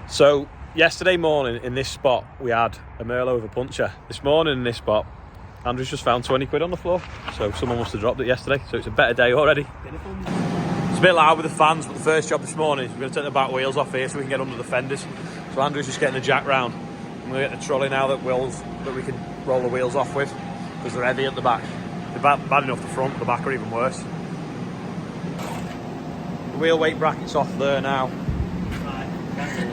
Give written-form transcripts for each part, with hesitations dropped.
So yesterday morning in this spot we had a Merlot over puncher. This morning in this spot Andrew's just found 20 quid on the floor, so someone must have dropped it yesterday, so it's a better day already. It's a bit loud with the fans, but the first job this morning is we're going to take the back wheels off here so we can get under the fenders. So Andrew's just getting the jack round. I'm going to get the trolley now that we can roll the wheels off with, because they're heavy at the back. They're bad enough the front, the back are even worse. The wheel weight bracket's off there now.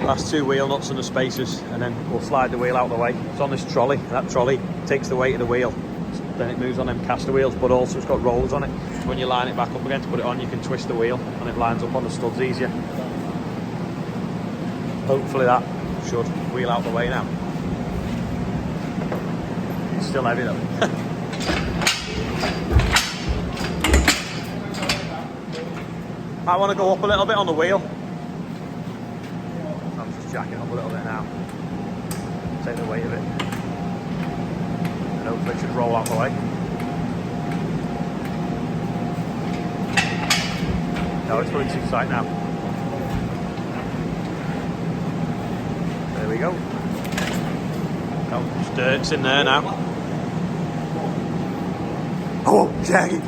Last two wheel nuts and the spacers, and then we'll slide the wheel out of the way. It's on this trolley, and that trolley takes the weight of the wheel. Then it moves on them caster wheels, but also it's got rollers on it. So when you line it back up again to put it on, you can twist the wheel and it lines up on the studs easier. Hopefully that should wheel out the way now. It's still heavy though. I want to go up a little bit on the wheel. I'm just jacking up a little bit now. Take the weight of it. And hopefully it should roll out the way. No, it's going too tight now. There we go. Oh, just dirt's in there now. Oh, Jackie!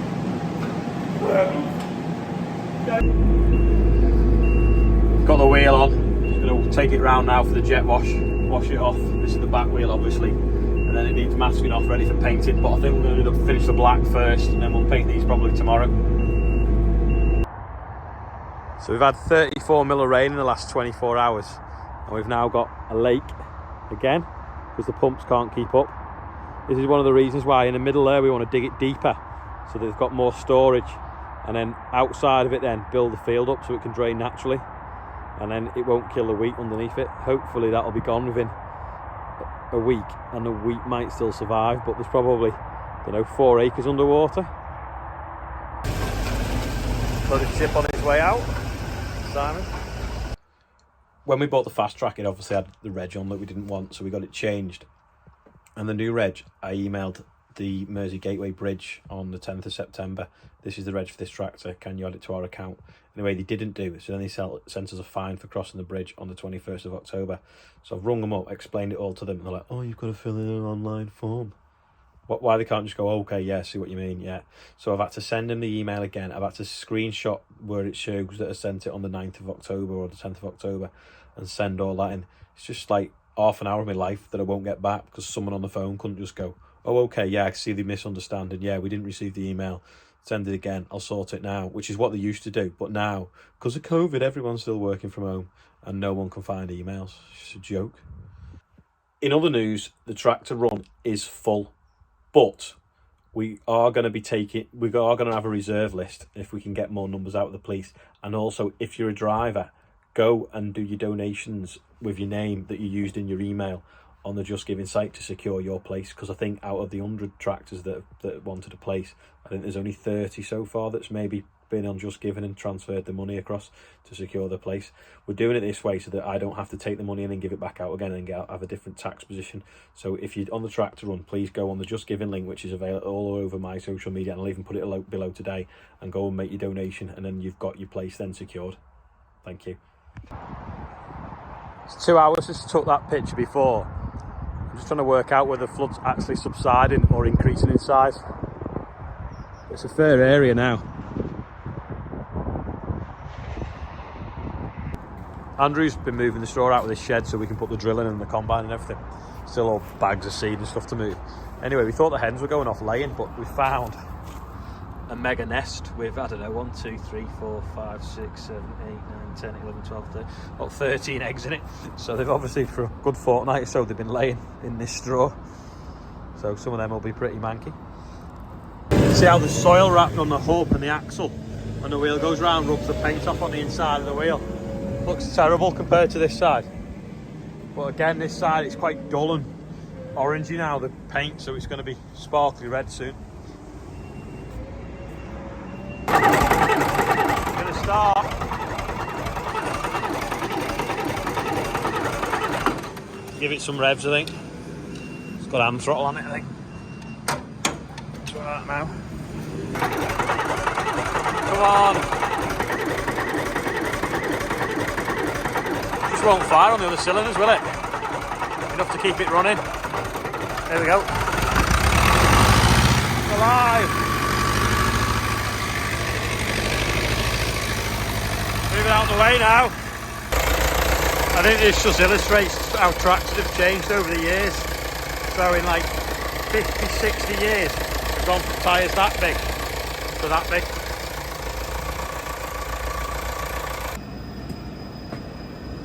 Got the wheel on. Just going to take it round now for the jet wash it off. This is the back wheel obviously, and then it needs masking off ready for painting, but I think we're going to finish the black first and then we'll paint these probably tomorrow. So we've had 34 mil of rain in the last 24 hours and we've now got a lake again because the pumps can't keep up. This is one of the reasons why in the middle there we want to dig it deeper so that they've got more storage, and then outside of it then build the field up so it can drain naturally, and then it won't kill the wheat underneath it. Hopefully that'll be gone within a week and the wheat might still survive, but there's probably, I don't know, 4 acres underwater. Loaded chip on its way out, Simon. When we bought the fast track it obviously had the reg on that we didn't want, so we got it changed, and the new reg, I emailed the Mersey Gateway Bridge on the 10th of September. This is the reg for this tractor, can you add it to our account? Anyway, they didn't do, so then they sent us a fine for crossing the bridge on the 21st of October. So I've rung them up, explained it all to them, and they're like, oh, you've got to fill in an online form. Why they can't just go, okay, yeah, see what you mean, yeah. So I've had to send them the email again. I've had to screenshot where it shows that I sent it on the 9th of October or the 10th of October and send all that in. It's just like half an hour of my life that I won't get back because someone on the phone couldn't just go, oh, okay, yeah, I see the misunderstanding. Yeah, we didn't receive the email. Send it again. I'll sort it now, which is what they used to do. But now, because of COVID, everyone's still working from home and no one can find emails. It's just a joke. In other news, the tractor run is full, but we are going to have a reserve list if we can get more numbers out of the police. And also, if you're a driver, go and do your donations with your name that you used in your email on the Just Giving site to secure your place, because I think out of the 100 tractors that wanted a place, I think there's only 30 so far that's maybe been on Just Giving and transferred the money across to secure the place. We're doing it this way so that I don't have to take the money in and give it back out again and have a different tax position. So if you're on the tractor run, please go on the Just Giving link, which is available all over my social media, and I'll even put it below today, and go and make your donation, and then you've got your place then secured. Thank you. It's 2 hours since I took that picture before. I'm just trying to work out whether the flood's actually subsiding or increasing in size. It's a fair area now. Andrew's been moving the straw out of this shed so we can put the drill in and the combine and everything. Still all bags of seed and stuff to move. Anyway, we thought the hens were going off laying, but we found a mega nest with, I don't know, 1, 2, 3, 4, 5, 6, 7, 8, 9, 10, 11, 12, 13, about 13 eggs in it. So they've obviously, for a good fortnight or so, they've been laying in this straw. So some of them will be pretty manky. See how the soil wrapped on the hub and the axle, and the wheel goes round, rubs the paint off on the inside of the wheel. Looks terrible compared to this side. But again, this side it's quite dull and orangey now, the paint, so it's going to be sparkly red soon. Going to start. Give it some revs, I think. It's got hand throttle on it, I think. Try that now. Come on. Just won't fire on the other cylinders, will it? Enough to keep it running. There we go. Alive! Move it out of the way now. I think this just illustrates how tractors have changed over the years. So in like 50, 60 years, we've gone from tyres that big to that big.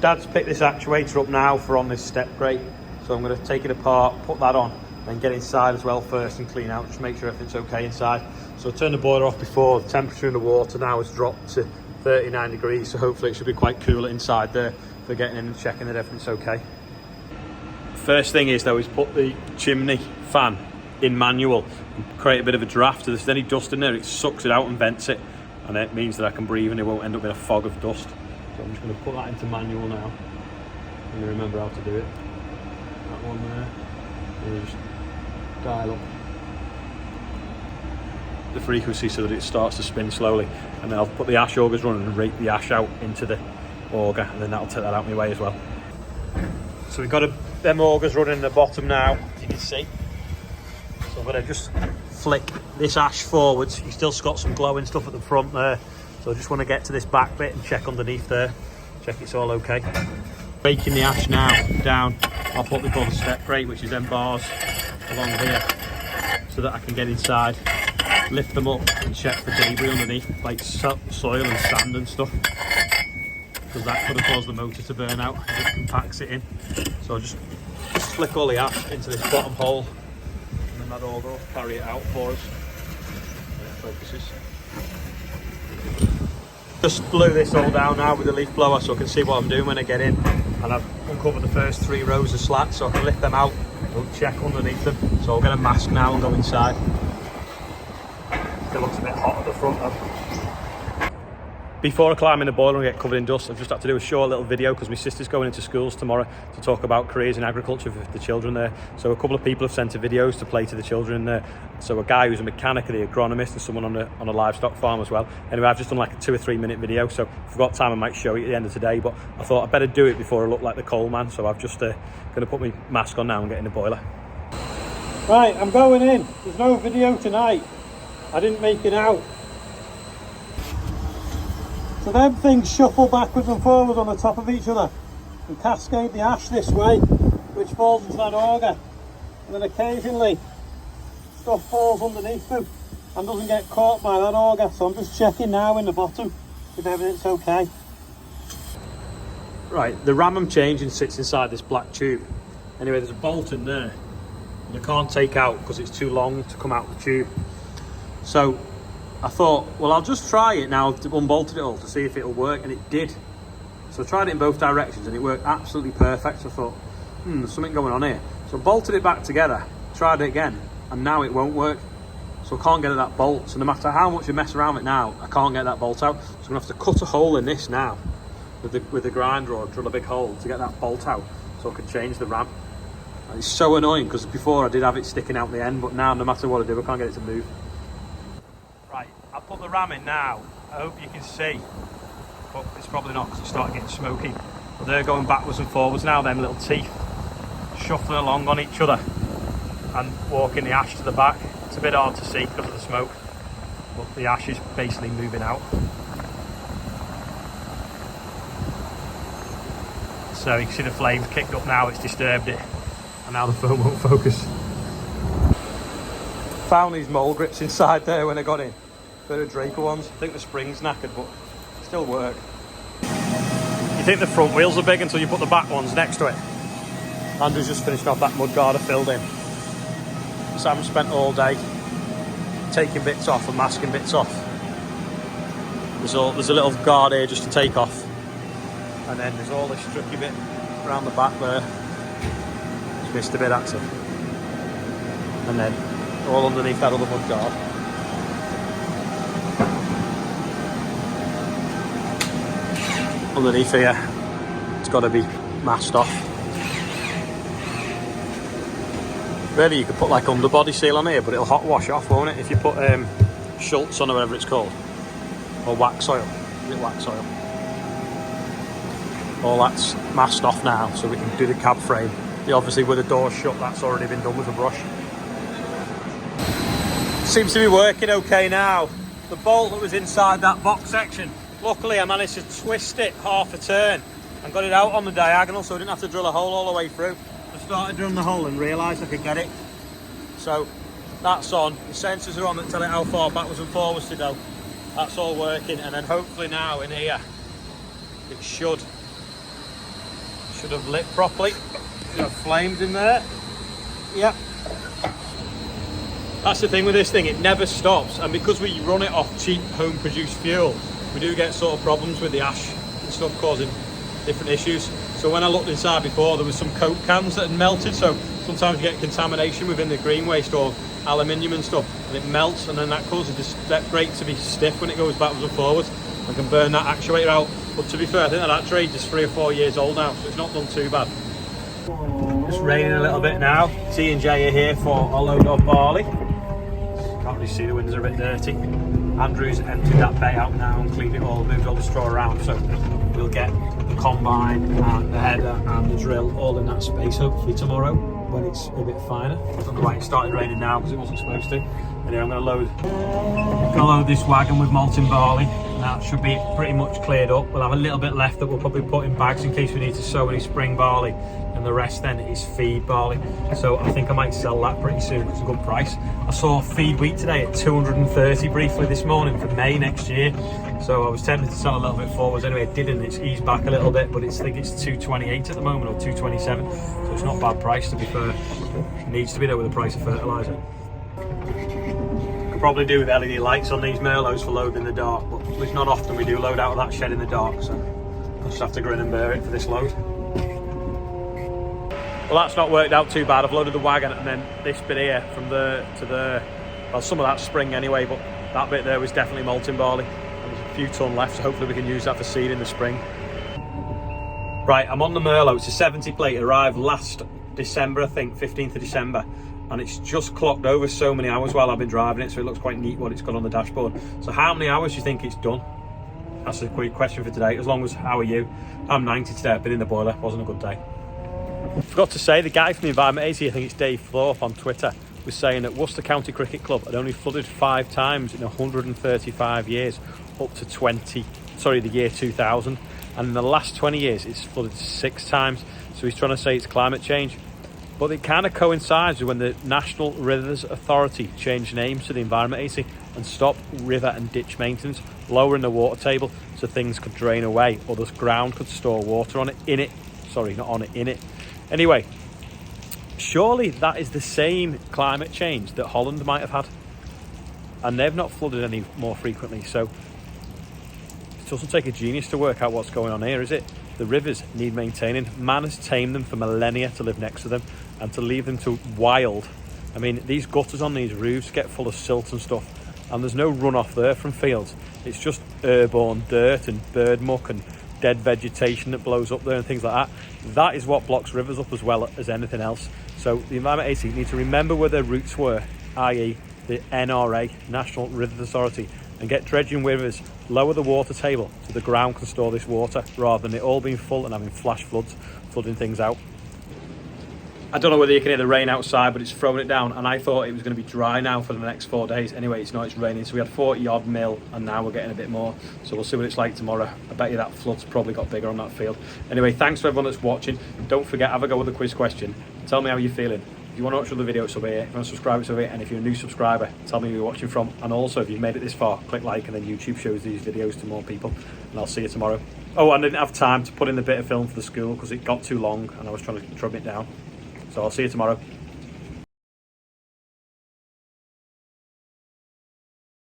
Dad's picked this actuator up now for on this step grate. So I'm going to take it apart, put that on, then get inside as well first and clean out, just make sure everything's okay inside. So I turned the boiler off before. The temperature in the water now has dropped to 39 degrees, so hopefully it should be quite cool inside there for getting in and checking that everything's okay. First thing is though, is put the chimney fan in manual and create a bit of a draft. So if there's any dust in there, it sucks it out and vents it, and it means that I can breathe and it won't end up in a fog of dust. So I'm just going to put that into manual now and remember how to do it. That one there, and just dial up the frequency so that it starts to spin slowly, and then I'll put the ash augers running and rake the ash out into the auger, and then that'll take that out my way as well. So we've got them augers running in the bottom now, as you can see. So I'm going to just flick this ash forwards. You've still got some glowing stuff at the front there, so I just want to get to this back bit and check underneath there, check it's all okay. Raking the ash now down off what we call the step grate, which is them bars along here, so that I can get inside, lift them up and check for debris underneath, like soil and sand and stuff, because that could have caused the motor to burn out as it compacts it in. So I'll just flick all the ash into this bottom hole, and then that auger will carry it out for us. There it focuses. Just blew this all down now with the leaf blower so I can see what I'm doing when I get in, and I've uncovered the first 3 rows of slats so I can lift them out and check underneath them. So I'll get a mask now and go inside. Still looks a bit hot at the front though. Before I climb in the boiler and get covered in dust, I've just had to do a short little video because my sister's going into schools tomorrow to talk about careers in agriculture for the children there. So a couple of people have sent her videos to play to the children there. So a guy who's a mechanic, the agronomist, and someone on a livestock farm as well. Anyway, I've just done like a 2 or 3 minute video, so if I've got time I might show you at the end of today, but I thought I'd better do it before I look like the coal man. So I've just going to put my mask on now and get in the boiler. Right, I'm going in. There's no video tonight. I didn't make it out. So them things shuffle backwards and forwards on the top of each other and cascade the ash this way, which falls into that auger, and then occasionally stuff falls underneath them and doesn't get caught by that auger. So I'm just checking now in the bottom if everything's okay. Right, the ram I'm changing sits inside this black tube. Anyway, there's a bolt in there and I can't take out because it's too long to come out the tube. So I thought, well, I'll just try it now. I've unbolted it all to see if it'll work, and it did. So I tried it in both directions and it worked absolutely perfect. So I thought, there's something going on here. So I bolted it back together, tried it again, and now it won't work. So I can't get at that bolt. So no matter how much you mess around with it now, I can't get that bolt out. So I'm gonna have to cut a hole in this now with the grinder, or drill a big hole to get that bolt out so I can change the ram. And it's so annoying because before I did have it sticking out the end, but now no matter what I do, I can't get it to move. Right, I'll put the ram in now. I hope you can see, but it's probably not because it's starting getting smoky. But they're going backwards and forwards now, them little teeth shuffling along on each other and walking the ash to the back. It's a bit hard to see because of the smoke, but the ash is basically moving out. So you can see the flames kicked up now, it's disturbed it, and now the phone won't focus. Found these mole grips inside there when I got in. They're Draper ones. I think the spring's knackered, but still work. You think the front wheels are big until you put the back ones next to it. Andrew's just finished off that mud guard I filled in. Sam spent all day taking bits off and masking bits off. There's a little guard here just to take off. And then there's all this tricky bit around the back there. Just missed a bit, that's it. And then all underneath that other mud guard. Underneath here, it's got to be masked off. Really, you could put like underbody seal on here, but it'll hot wash off, won't it? If you put Schultz on or whatever it's called, or wax oil. Is it wax oil? all that's masked off now, so we can do the cab frame. Obviously with the doors shut, that's already been done with a brush. Seems to be working okay now. The bolt that was inside that box section, luckily I managed to twist it half a turn and got it out on the diagonal, so I didn't have to drill a hole all the way through. I started drilling the hole and realised I could get it. So that's on. The sensors are on that tell it how far backwards and forwards to go. That's all working, and then hopefully now in here it should have lit properly. Should have flames in there. Yep. That's the thing with this thing, it never stops, and because we run it off cheap home produced fuel, we do get sort of problems with the ash and stuff causing different issues. So when I looked inside before, there was some Coke cans that had melted, so sometimes you get contamination within the green waste or aluminium and stuff, and it melts, and then that causes the brake to be stiff when it goes backwards and forwards, and can burn that actuator out. But to be fair, I think that actuator is 3 or 4 years old now, so it's not done too bad. It's raining a little bit now. T&J are here for a load of barley. Can't really see, the windows are a bit dirty. Andrew's emptied that bay out now and cleaned it all, moved all the straw around, so we'll get the combine and the header and the drill all in that space hopefully tomorrow when it's a bit finer. I don't know why it started raining now because it wasn't supposed to. Anyway, I'm going to load this wagon with malting barley. That should be pretty much cleared up. We'll have a little bit left that we'll probably put in bags in case we need to sow any spring barley, and the rest then is feed barley. So I think I might sell that pretty soon because it's a good price. I saw feed wheat today at 230 briefly this morning for May next year. So I was tempted to sell a little bit forwards. Anyway, I didn't. It's eased back a little bit, but I think it's 228 at the moment, or 227. So it's not a bad price, to be fair. It needs to be there with the price of fertiliser. Could probably do with LED lights on these Merlots for loading in the dark, but it's not often we do load out of that shed in the dark, so I'll just have to grin and bear it for this load. Well, that's not worked out too bad. I've loaded the wagon, and then this bit here from there to there, well, some of that's spring anyway, but that bit there was definitely malting barley. There's a few tonne left, so hopefully we can use that for seed in the spring. Right, I'm on the Merlot. It's a 70 plate. It arrived last December, I think, 15th of December. And it's just clocked over so many hours while I've been driving it, so it looks quite neat what it's got on the dashboard. So how many hours do you think it's done? That's a quick question for today, as long as, how are you? I'm 90 today, I've been in the boiler, wasn't a good day. Forgot to say, the guy from the Environment Agency, I think it's Dave Thorpe on Twitter, was saying that Worcester County Cricket Club had only flooded 5 times in 135 years, up to the year 2000. And in the last 20 years, it's flooded 6 times. So he's trying to say it's climate change. But it kind of coincides with when the National Rivers Authority changed names to the Environment Agency and stopped river and ditch maintenance, lowering the water table so things could drain away, or the ground could store water on it, in it. Sorry, not on it, in it. Anyway, surely that is the same climate change that Holland might have had. And they've not flooded any more frequently, so it doesn't take a genius to work out what's going on here, is it? The rivers need maintaining. Man has tamed them for millennia to live next to them, and to leave them to wild. I mean, these gutters on these roofs get full of silt and stuff, and there's no runoff there from fields. It's just airborne dirt and bird muck and dead vegetation that blows up there and things like that. That is what blocks rivers up as well as anything else. So the Environment Agency need to remember where their roots were, i.e. the NRA, National Rivers Authority, and get dredging rivers, lower the water table so the ground can store this water, rather than it all being full and having flash floods, flooding things out. I don't know whether you can hear the rain outside, but it's throwing it down, and I thought it was going to be dry now for the next 4 days. Anyway, it's not, it's raining. So we had 40 odd mil, and now we're getting a bit more. So we'll see what it's like tomorrow. I bet you that flood's probably got bigger on that field. Anyway, thanks for everyone that's watching. Don't forget, have a go with the quiz question. Tell me how you're feeling. If you want to watch other videos, sub here. If you want to subscribe, sub here. And if you're a new subscriber, tell me who you're watching from. And also, if you've made it this far, click like, and then YouTube shows these videos to more people. And I'll see you tomorrow. Oh, I didn't have time to put in the bit of film for the school because it got too long and I was trying to trim it down. So I'll see you tomorrow.